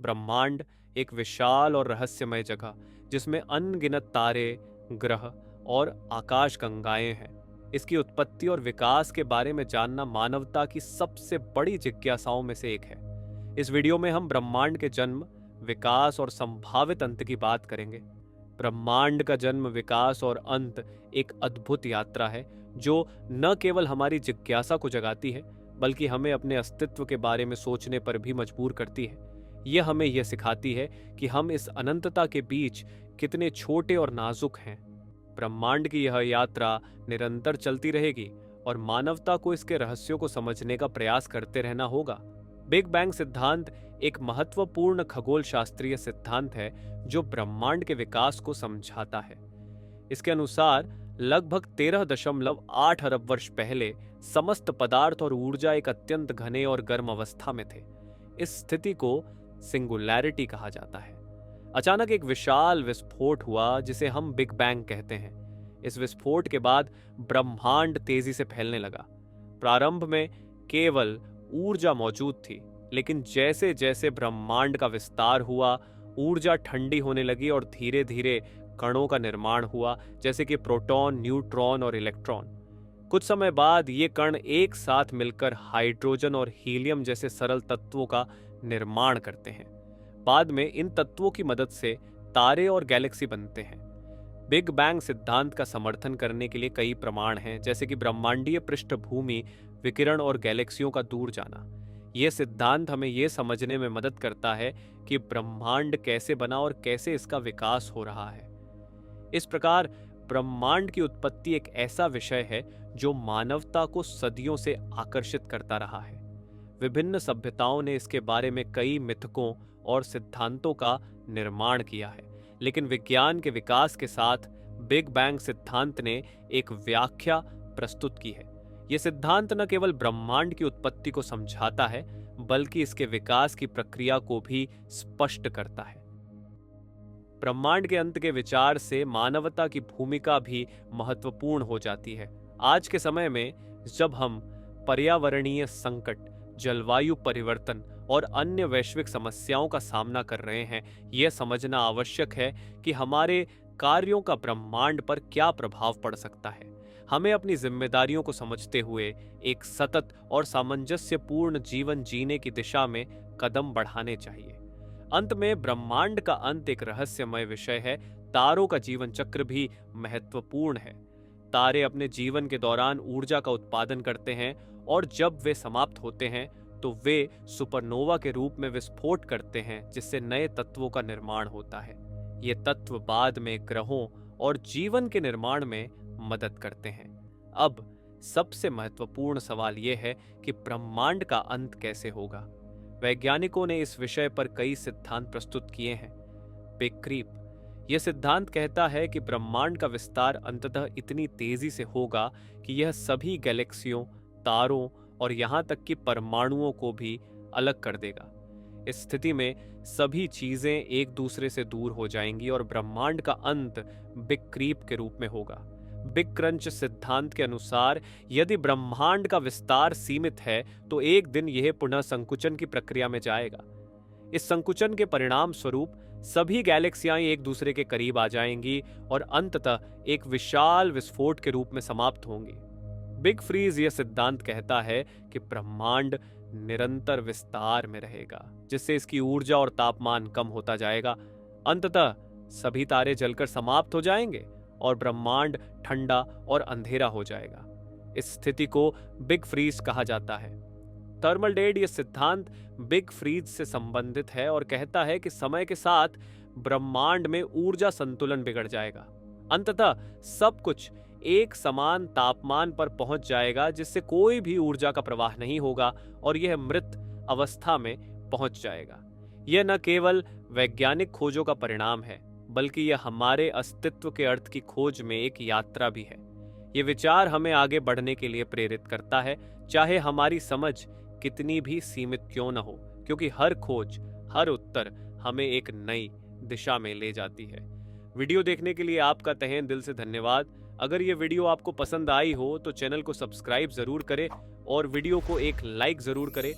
ब्रह्मांड एक विशाल और रहस्यमय जगह जिसमें अनगिनत तारे, ग्रह और आकाश गंगाएं हैं। इसकी उत्पत्ति और विकास के बारे में जानना मानवता की सबसे बड़ी जिज्ञासाओं में से एक है। इस वीडियो में हम ब्रह्मांड के जन्म, विकास और संभावित अंत की बात करेंगे। ब्रह्मांड का जन्म, विकास और अंत एक अद्भुत यात्रा है जो न केवल हमारी जिज्ञासा को जगाती है बल्कि हमें अपने अस्तित्व के बारे में सोचने पर भी मजबूर करती है। यह हमें यह सिखाती है कि हम इस अनंतता के बीच कितने छोटे और नाजुक हैं। ब्रह्मांड की यह यात्रा निरंतर चलती रहेगी और मानवता को इसके रहस्यों को समझने का प्रयास करते रहना होगा। बिग बैंग सिद्धांत एक महत्वपूर्ण खगोल शास्त्रीय सिद्धांत है जो ब्रह्मांड के विकास को समझाता है। इसके अनुसार लगभग 13.8 अरब वर्ष पहले समस्त पदार्थ और ऊर्जा एक अत्यंत घने और गर्म अवस्था में थे। इस स्थिति को सिंगुलैरिटी कहा जाता है। अचानक एक विशाल विस्फोट हुआ जिसे हम बिग बैंग कहते हैं। इस विस्फोट के बाद ब्रह्मांड तेजी से फैलने लगा। प्रारंभ में केवल ऊर्जा मौजूद थी, लेकिन जैसे जैसे ब्रह्मांड का विस्तार हुआ, ऊर्जा ठंडी होने लगी और धीरे धीरे कणों का निर्माण हुआ, जैसे कि प्रोटॉन, न्यूट्रॉन और इलेक्ट्रॉन। कुछ समय बाद ये कण एक साथ मिलकर हाइड्रोजन और हीलियम जैसे सरल तत्वों का निर्माण करते हैं। बाद में इन तत्वों की मदद से तारे और गैलेक्सी बनते हैं। बिग बैंग सिद्धांत का समर्थन करने के लिए कई प्रमाण हैं, जैसे कि ब्रह्मांडीय पृष्ठभूमि, विकिरण और गैलेक्सियों का दूर जाना। यह सिद्धांत हमें यह समझने में मदद करता है कि ब्रह्मांड कैसे बना और कैसे इसका विकास हो रहा है। इस प्रकार ब्रह्मांड की उत्पत्ति एक ऐसा विषय है जो मानवता को सदियों से आकर्षित करता रहा है। विभिन्न सभ्यताओं ने इसके बारे में कई मिथकों और सिद्धांतों का निर्माण किया है, लेकिन विज्ञान के विकास के साथ बिग बैंग सिद्धांत ने एक व्याख्या प्रस्तुत की है। यह सिद्धांत न केवल ब्रह्मांड की उत्पत्ति को समझाता है बल्कि इसके विकास की प्रक्रिया को भी स्पष्ट करता है। ब्रह्मांड के अंत के विचार से मानवता की भूमिका भी महत्वपूर्ण हो जाती है। आज के समय में जब हम पर्यावरणीय संकट, जलवायु परिवर्तन और अन्य वैश्विक समस्याओं का सामना कर रहे हैं, यह समझना आवश्यक है कि हमारे कार्यों का ब्रह्मांड पर क्या प्रभाव पड़ सकता है। हमें अपनी जिम्मेदारियों को समझते हुए एक सतत और सामंजस्यपूर्ण जीवन जीने की दिशा में कदम बढ़ाने चाहिए। अंत में ब्रह्मांड का अंत एक रहस्यमय विषय है। तारों का जीवन चक्र भी महत्वपूर्ण है। तारे अपने जीवन के दौरान ऊर्जा का उत्पादन करते हैं और जब वे समाप्त होते हैं तो वे सुपरनोवा के रूप में विस्फोट करते हैं, जिससे नए तत्वों का निर्माण होता है। ये तत्व बाद में ग्रहों और जीवन के निर्माण में मदद करते हैं। अब सबसे महत्वपूर्ण सवाल यह है कि ब्रह्मांड का अंत कैसे होगा। वैज्ञानिकों ने इस विषय पर कई सिद्धांत प्रस्तुत किए हैं। बिग क्रीप यह सिद्धांत कहता है कि ब्रह्मांड का विस्तार अंततः इतनी तेजी से होगा कि यह सभी गैलेक्सियों, तारों और यहां तक कि परमाणुओं को भी अलग कर देगा। इस स्थिति में सभी चीजें एक दूसरे से दूर हो जाएंगी और ब्रह्मांड का अंत बिग क्रीप के रूप में होगा। बिग क्रंच सिद्धांत के अनुसार यदि ब्रह्मांड का विस्तार सीमित है तो एक दिन यह पुनः संकुचन की प्रक्रिया में जाएगा। इस संकुचन के परिणाम स्वरूप सभी गैलेक्सियां एक दूसरे के करीब आ जाएंगी और अंततः एक विशाल विस्फोट के रूप में समाप्त होंगी। बिग फ्रीज यह सिद्धांत कहता है कि ब्रह्मांड निरंतर विस्तार में रहेगा, जिससे इसकी ऊर्जा और तापमान कम होता जाएगा। अंततः सभी तारे जलकर समाप्त हो जाएंगे और ब्रह्मांड ठंडा और अंधेरा हो जाएगा। इस स्थिति को बिग फ्रीज कहा जाता है। थर्मल डेड यह सिद्धांत बिग फ्रीज से संबंधित है और कहता है कि समय के साथ ब्रह्मांड में ऊर्जा संतुलन बिगड़ जाएगा। अंततः सब कुछ एक समान तापमान पर पहुंच जाएगा, जिससे कोई भी ऊर्जा का प्रवाह नहीं होगा और यह मृत अवस्था में पहुंच जाएगा। यह न केवल वैज्ञानिक खोजों का परिणाम है बल्कि यह हमारे अस्तित्व के अर्थ की खोज में एक यात्रा भी है। यह विचार हमें आगे बढ़ने के लिए प्रेरित करता है, चाहे हमारी समझ कितनी भी सीमित क्यों न हो, क्योंकि हर खोज, हर उत्तर हमें एक नई दिशा में ले जाती है। वीडियो देखने के लिए आपका तहे दिल से धन्यवाद। अगर ये वीडियो आपको पसंद आई हो तो चैनल को सब्सक्राइब जरूर करें और वीडियो को एक लाइक जरूर करें।